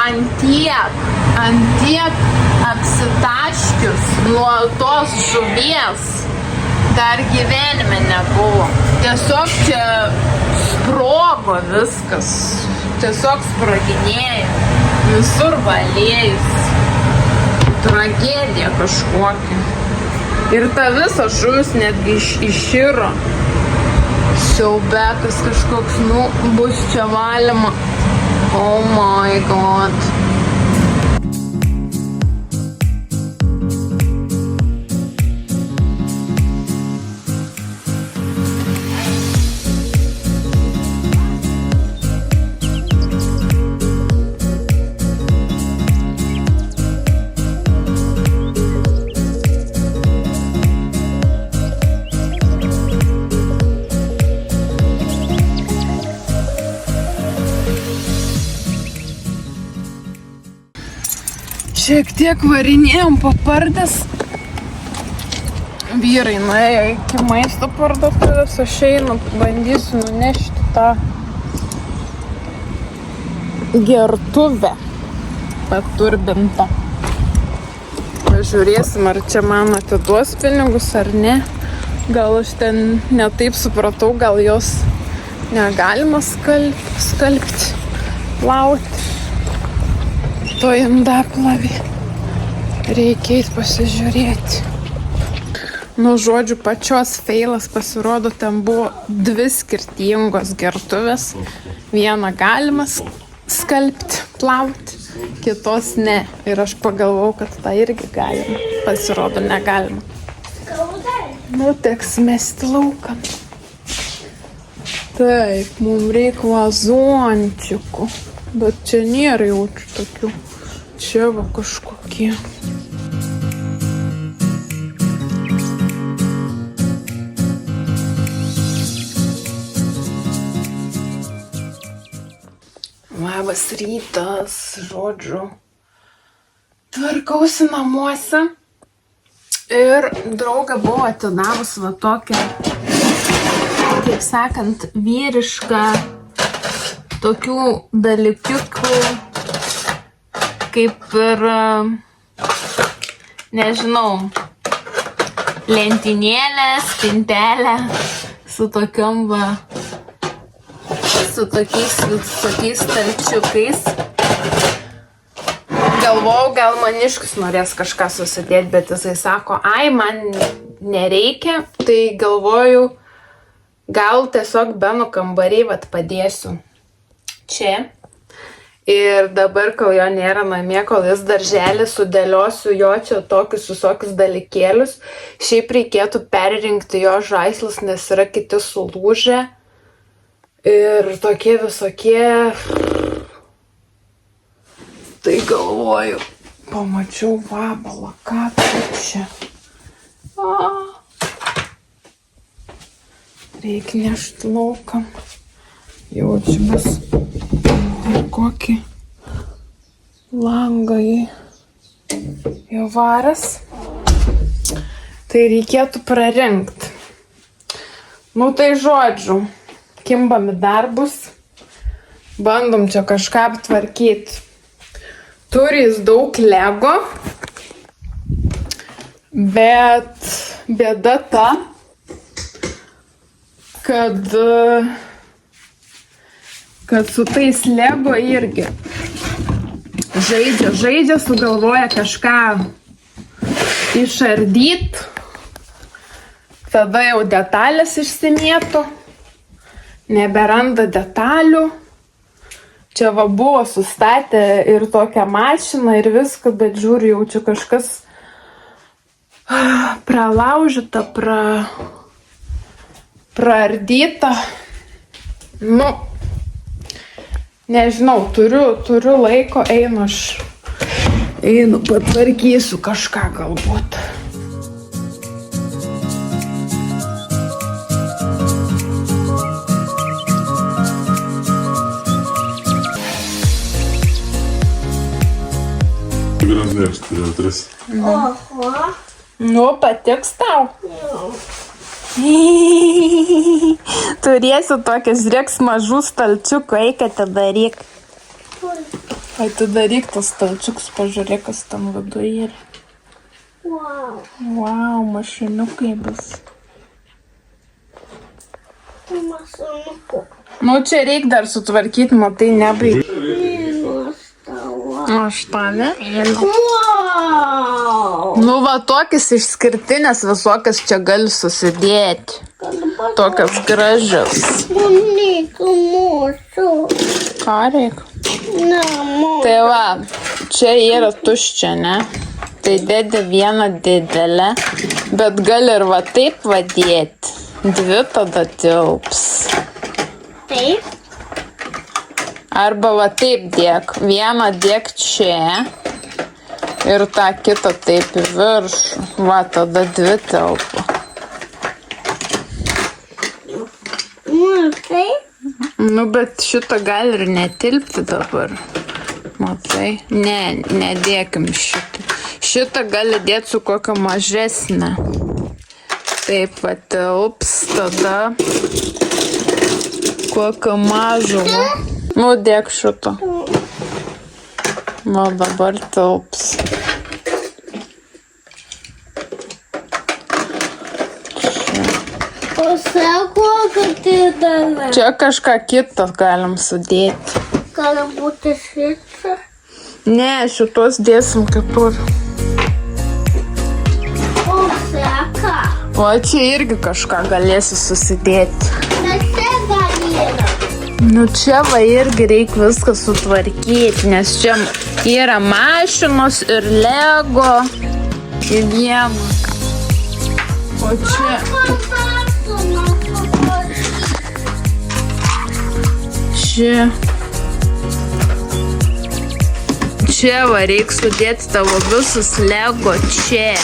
antiek apsitaškius nuo tos žuvies dar gyvenime nebuvo. Tiesiog čia sprogo viskas. Tiesiog sproginėjo. Visur valėjus. Tragedija kažkokia. Ir ta visa žuvis netgi iširo. Siaubekas kažkoks, bus čia valyma. Oh my god. Šiek tiek varinėjom po pardes. Vyrai nuėjo iki maisto parduotuvės, aš einu, bandysiu nunešti tą gertuvę paturbintą. Pažiūrėsim, ar čia man atiduos pinigus ar ne. Gal aš ten netaip supratau, gal jos negalima skalbti, plauti. To indaplovį. Reikia eit pasižiūrėti. Žodžiu, pačios feilas pasirodo, ten buvo 2 skirtingos gertuvės. Vieną galima skalbti, plauti, kitos ne. Ir aš pagalvojau, kad tą irgi galima. Pasirodo, negalima. Teks mesti laukan. Taip, mums reikia vazončiukų. Bet čia nėra jaučiu tokių. Čia va kažkokie. Labas rytas, žodžiu. Tvarkausi namuose. Ir draugė buvo atidavus va tokią, kaip sakant, vyrišką tokių dalykiukų, kaip ir, nežinau, lentynėlę, spintelę, su tokiom va, su tokiais visokiais stalčiukais. Galvojau, gal maniškis norės kažką susidėti, bet jisai sako, ai, man nereikia, tai galvoju, gal tiesiog Beno kambarį vat padėsiu čia. Ir dabar, kol jo nėra namie, kol jis darželį, sudėliosiu jo čia tokius visokius dalykėlius. Šiaip reikėtų perrinkti jo žaislus, nes yra kiti sulūžę. Ir tokie visokie. Tai galvoju, pamačiau vabalą, ką tai čia. Reikia nešti laukam. Jau čia bus kokį langą į varas. Tai reikėtų prarinkti. Tai žodžiu, kimbam į darbus. Bandom čia kažką aptvarkyti. Turi jis daug lego. Bet bėda ta, kad su tais lego irgi žaidžia, sugalvoja kažką išardyt, tada jau detalės išsimėto, neberanda detalių. Čia va buvo sustatę ir tokią mašiną ir viską, bet žiūriu, jau čia kažkas pralaužyta, praardyta. Nežinau, turiu laiko, einu, patvarkysiu kažką galbūt. Granulės turiu 3. Patiks tau? Turėsiu tokias, žiūrėk, mažų stalčiukų, eik atidaryk. Atidaryk tas stalčiukus, pažiūrėk, kas tam viduje yra. Wow. Wow, mašiniukai bus. Mašinuku. Nu, čia reikia dar sutvarkyti, matai, nebaig. Aš tave. Wow. Nu, va, tokias išskirtinės visokias čia gali susidėti. Tokias gražias. Nereikia mūsų. Ką reikia? Namų. Tai va, čia yra tuščia, ne? Tai dėdė vieną didelę, bet gali ir va taip vadėti. 2 tada tilps. Taip. Arba va taip dėk. Vieną dėk čia ir tą kitą taip į viršų. Va, tada 2 tilpa. Taip. Nu, bet šitą gali ir netilpti dabar. Matai? Ne, nedėkim šitą. Šitą gali dėti su kokia mažesnė. Taip patilps, tada kokią mažą. Nu, dėk šitą. Nu, dabar tilps. Pasako, kad tai davė. Čia kažką kitą galim sudėti. Gali būti šitą. Ne, šitos dėsim kitur. O seka. O čia irgi kažką galėsi susidėti. Bet čia galėra. Nu čia va irgi reikia viską sutvarkyti, nes čia yra mašinos ir Lego į vieną. O čia... Čia va reikia sudėti tavo visus Lego čia.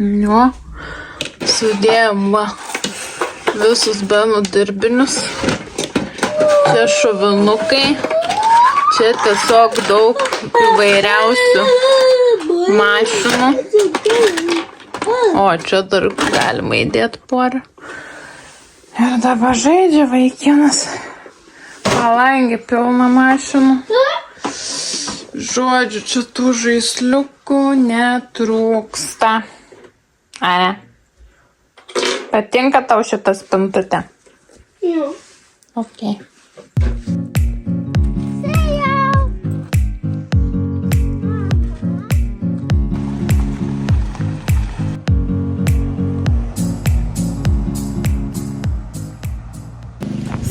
Jo, sudėjom va visus Benų dirbinius. Čia šovinukai. Čia tiesiog daug įvairiausių mašinų. O, čia dar galima įdėti porą. Ir dabar žaidžia vaikinas. Palangė pilna mašinų. Žodžiu, čia tų žaisliukų netrūksta. Ar ne? Patinka tau šitą spintutę? Jo. Ok.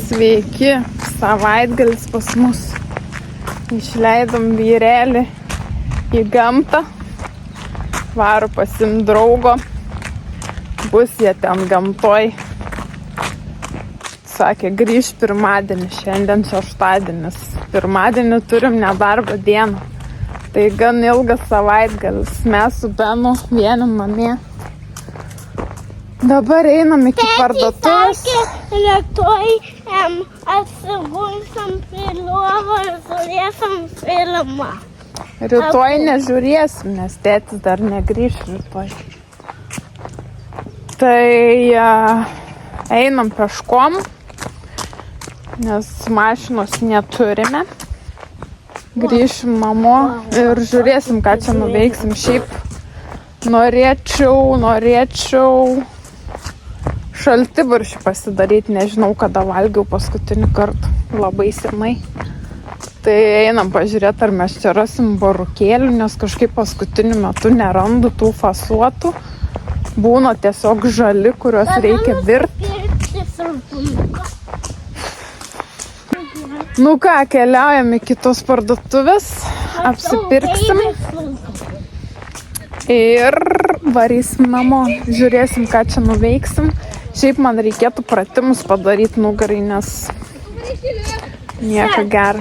Sveiki, savaitgalis pas mus. Išleidom vyrelį į gamtą. Varu pasiimt draugo. Bus jie ten gamtoj. Sakė, grįž pirmadienį, šiandien šeštadienis. Pirmadienį turim nedarbo dieną. Tai gan ilgas savaitgalis. Mes su Benu vieni namie. Dabar einam iki parduotuvės. Rytoj atsigulsim prie lovos ir žiūrėsim filmą. Rytoj nežiūrėsim, nes tėtis dar negrįš rytoj. Tai einam peškom, nes mašinos neturime. Grįšim namo ir žiūrėsim, ką čia nuveiksim. Šiaip norėčiau šaltibarščių pasidaryti. Nežinau, kada valgiau paskutinį kartą. Labai senai. Tai einam pažiūrėti, ar mes čia rasim barukėlių, nes kažkaip paskutiniu metu nerandu tų fasuotų. Būna tiesiog žali, kuriuos reikia virti. Nu ką, keliaujam į kitos parduotuvės, apsipirksim ir varysim namo. Žiūrėsim, ką čia nuveiksim. Šiaip man reikėtų pratimus padaryti nugarai, nes nieko gero.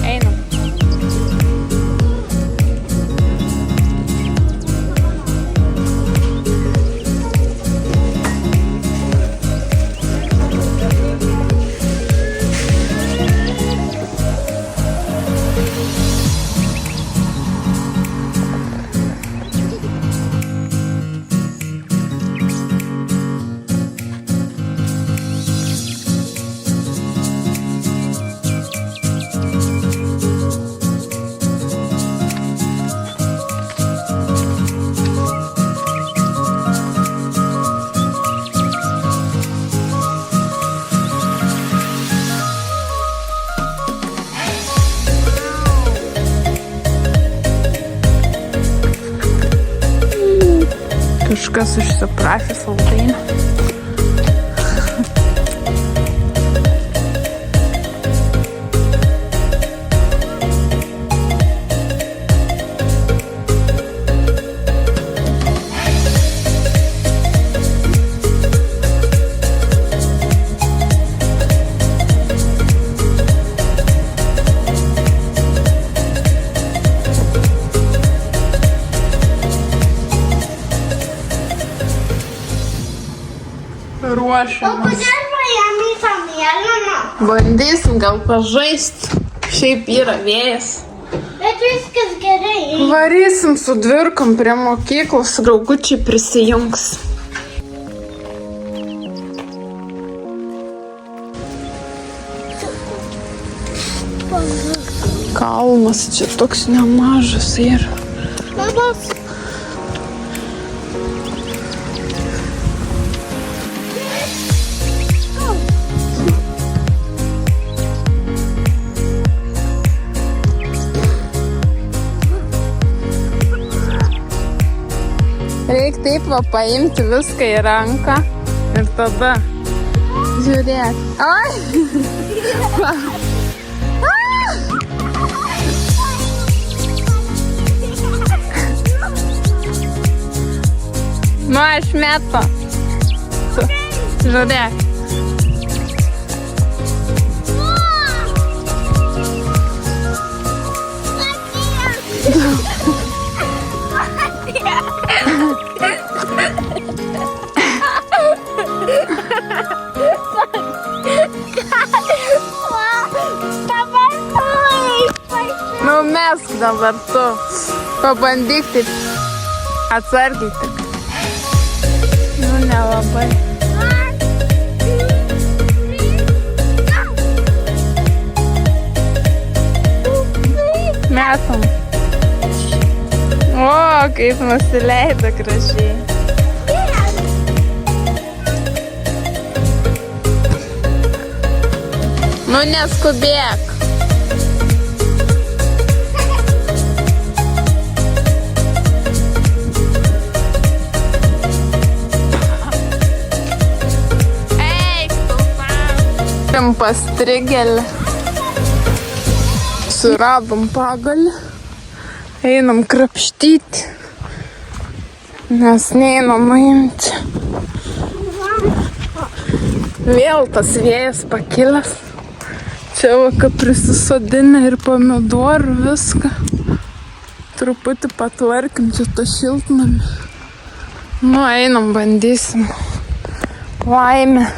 Einam. Kažkas užsiprašė saldainį. Ruošiamas. Bandysim gal pažaist. Šiaip yra vėjas. Bet viskas gerai. Varysim su dvirkom prie mokyklos, draugučiai prisijungs. Kalnas čia toks nemažas yra. Labas. Reik taip va paimti viską į ranką ir tada žiūrėk. Ai! Nu, aš metu. Žiūrėk. Nu, mesk dabar tu. Pabandyk taip. Atsargiai tik. Nu, nelabai. Metam. O, kaip nusileido gražiai. Nu, neskubėk. Pastrigelį. Suradom pagalį. Einam krapštyti. Nes neinam nuimti. Vėl tas vėjas pakilęs. Čia vaka prisisodinę ir pomidorų viską. Truputį patvarkim čia tą šiltnamį. Nu, einam, bandysim. Laimė.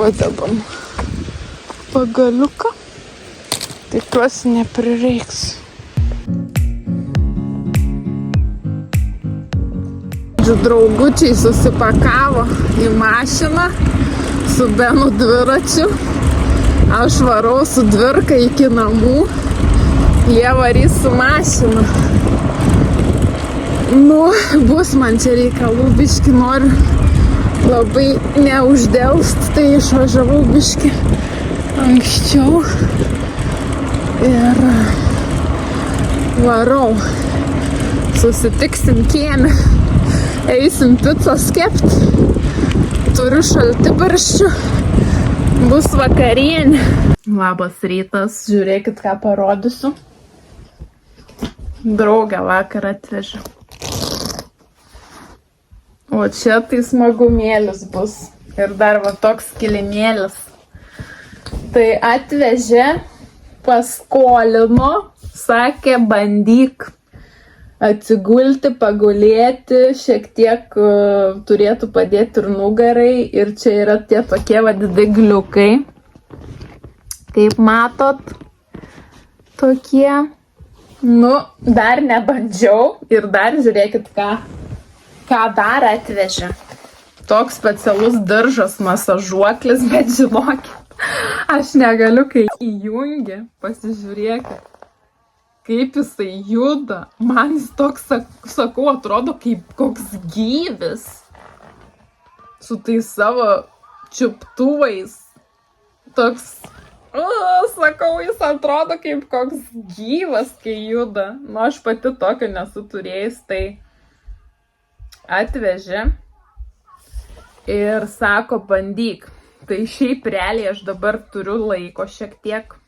Padedam pagaliuką, tikiuosi neprireiks. Žodžiu, draugučiai susipakavo į mašiną su Benu dviračiu. Aš varau su dvirka iki namų. Jie varys su mašina. Nu, bus man čia reikalų, biški noriu labai neuždelst, tai išvažiavau biški anksčiau. Ir varau. Susitiksim kieme, eisim picos kept, turiu šaltibarščių, bus vakarienė. Labas rytas, žiūrėkit, ką parodysiu. Draugę vakar atvežė. O čia tai smagumėlis bus ir dar va toks kilimėlis. Tai atvežė, paskolino, sakė, bandyk atsigulti, pagulėti, šiek tiek turėtų padėti ir nugarai. Ir čia yra tie tokie vadigliukai. Kaip matot, tokie. Nu, dar nebandžiau. Ir dar žiūrėkit, ką dar atvežė. Toks specialus diržas, masažuoklis, bet žinokit, aš negaliu, kai įjungi, pasižiūrėkit. Kaip jisai juda. Man jis toks, sakau, atrodo kaip koks gyvis. Su tais savo čiuptuvais. Toks, sakau, jis atrodo kaip koks gyvas, kai juda. Nu, aš pati tokio nesu turėjus, tai atvežė. Ir sako, bandyk. Tai šiaip realiai aš dabar turiu laiko šiek tiek.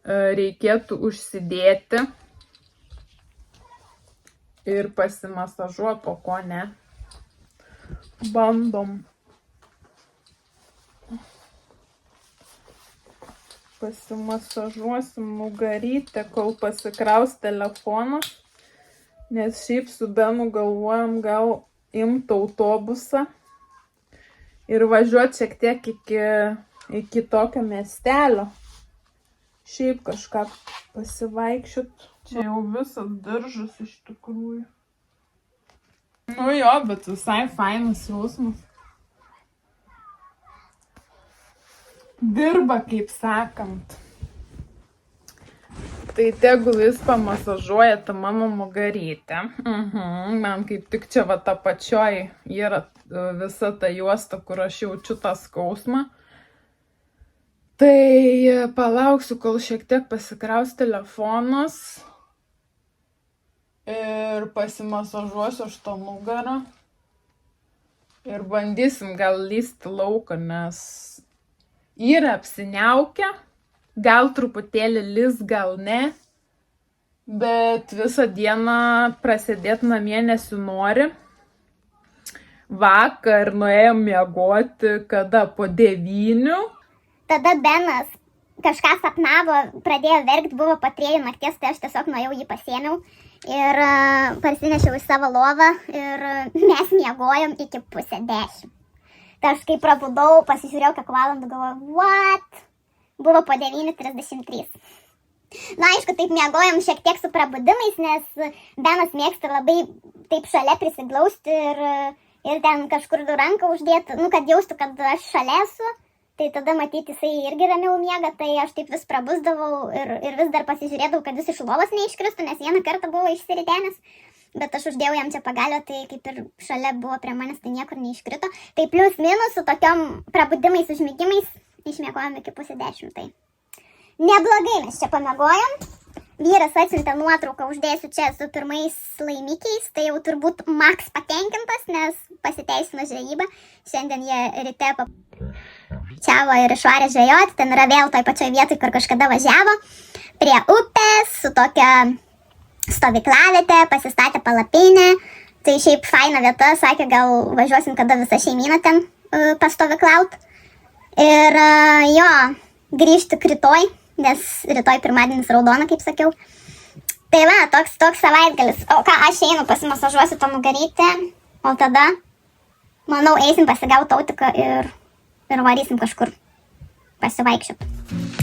Reikėtų užsidėti ir pasimasažuoti, o ko ne. Bandom. Pasimasažuosim nugarytę, kol pasikraus telefonas, nes šiaip su Benu galvojam gal imt autobusą ir važiuoti šiek tiek iki tokio miestelio. Šiaip kažką pasivaikščiot. Čia jau visas diržas iš tikrųjų. Nu jo, bet visai fainas jausmas. Dirba, kaip sakant. Tai tegul jis pamasažuoja tą mano nugarytę. Man kaip tik čia va ta pačioj yra visa ta juosta, kur aš jaučiu tą skausmą. Tai palauksiu, kol šiek tiek pasikraus telefonas ir pasimasažuosiu aš tą nugarą ir bandysim gal lysti lauką, nes yra apsiniaukę, gal truputėlį lys, gal ne, bet visą dieną prasėdėti namie nesinori. Vakar nuėjom miegoti, kada po 9. Tada Benas kažką sapnavo, pradėjo verkti, buvo po 3 nakties, tai aš tiesiog nuėjau jį pasiėmiau ir parsinešiau į savo lovą ir mes miegojom iki 9:30. Tai aš kai prabudau, pasižiūrėjau, kiek valandų, galvoju, what? Buvo po 9:33. Na, aišku, taip miegojom šiek tiek su prabudimais, nes Benas mėgsta labai taip šalia prisiglausti ir ten kažkur ranką uždėti, nu, kad jaustų, kad aš šalia esu. Tai tada matyti, jisai irgi ramiau miega, tai aš taip vis prabusdavau ir vis dar pasižiūrėdavau, kad jis iš lovos neiškristų, nes vieną kartą buvo išsiridenęs, bet aš uždėjau jam čia pagalio, tai kaip ir šalia buvo prie manęs, tai niekur neiškrito. Tai plius minus su tokiom prabudimais, užmigimais išmiegojom iki 9:30. Tai neblogai mes čia pamiegojom. Vyras atsiuntė nuotrauką, uždėsiu čia su pirmais laimikiais, tai jau turbūt Max patenkintas, nes pasiteisino žvejybą. Šiandien jie ryte čiavo ir išvarė žvejoti, ten yra vėl toj pačioj vietoj, kur kažkada važiavo, prie upės, su tokia stovyklavietė, pasistatė palapinę, tai šiaip faina vieta, sakė, gal važiuosim kada visą šeimyną ten pastovyklaut. Ir jo, grįžti rytoj, nes rytoj pirmadienis raudona, kaip sakiau. Tai va, toks savaitgalis. O ką, aš einu pasimasažuosiu tą nugarytę, o tada, manau, eisim pasigauti Tautiką ir varysim kažkur pasivaikščioti.